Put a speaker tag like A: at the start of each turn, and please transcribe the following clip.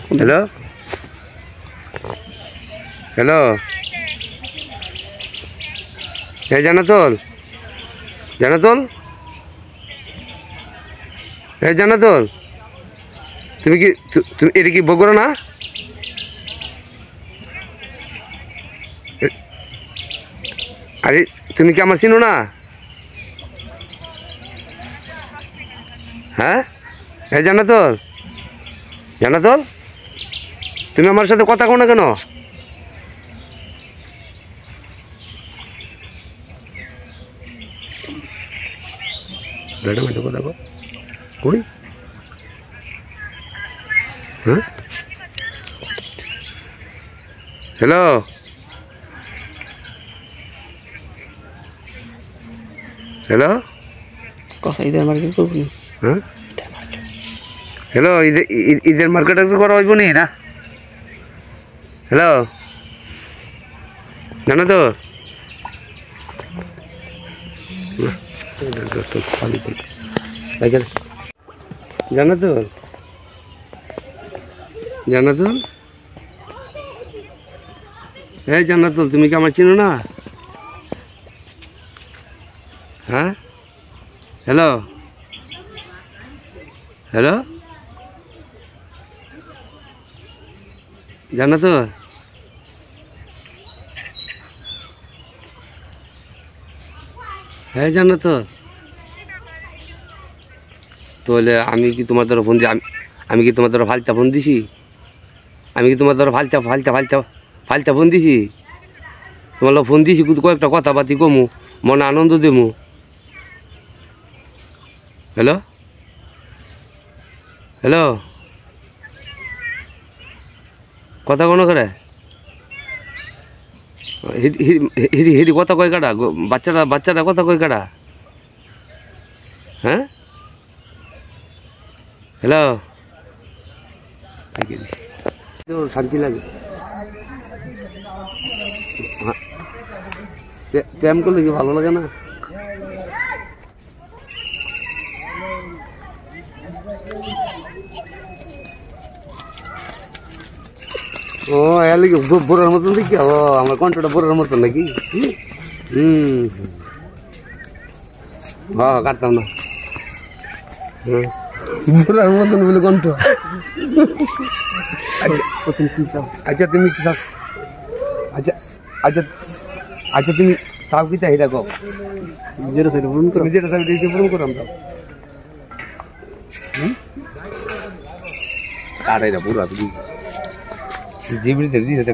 A: Hello hello হ্যাঁ জানাতুল জানাতুল হ্যাঁ জানাতুল তুমি কি তুমি এটা কি বগুড়া না? আরে তুমি কি আমার চিনো না? হ্যাঁ হ্যাঁ জানাতুল জানাতুল তুমি আমার সাথে কথা কও না কেন? ম্যাডাম এটা কথা কও কই হ্যাঁ হ্যালো হ্যালো
B: কথা ঈদের মার্কেট করবো না।
A: হ্যাঁ হ্যালো ঈদের মার্কেট করা হইব নি না? হ্যালো জানো তো জানো তো জানাতুল এই জানাতুল তুমি কি আমার চিনো না? হ্যাঁ হ্যালো হ্যালো জানাতুল হ্যাঁ জানাতুল তাহলে আমি কি তোমার দ্বারা ফোন দিই? আমি কি তোমার দ্বারা ফালতা ফোন দিছি? আমি কি তোমার দ্বারা ফালতা ফালতা ফালতা ফালতা ফোন দিছি? তোমার ফোন দিছি কয়েকটা কথাবার্তি কমু মনে আনন্দ দেবো। হ্যালো হ্যালো কথা কোনো করে হিরি কথা কয় কাটা বাচ্চারা বাচ্চারা কথা কয় কাটা? হ্যাঁ হ্যালো শান্তি লাগে প্রেম করলে কি ভালো লাগে না? ও এর লাগে বোরার মতন দেখি ও আমার কণ্ঠটা বোরার মতন নাকি? হ্যাঁ কাটতাম না বোরার মতন বলে কণ্ঠ। আচ্ছা তুমি কি চাও? আচ্ছা আচ্ছা আচ্ছা তুমি চাও কি চাই এটা কও? যেটা চাই পূরণ করো, যেটা চাই পূরণ করো আমরা। কাটাইটা পুরো তুমি জীবনীতে দিয়েছে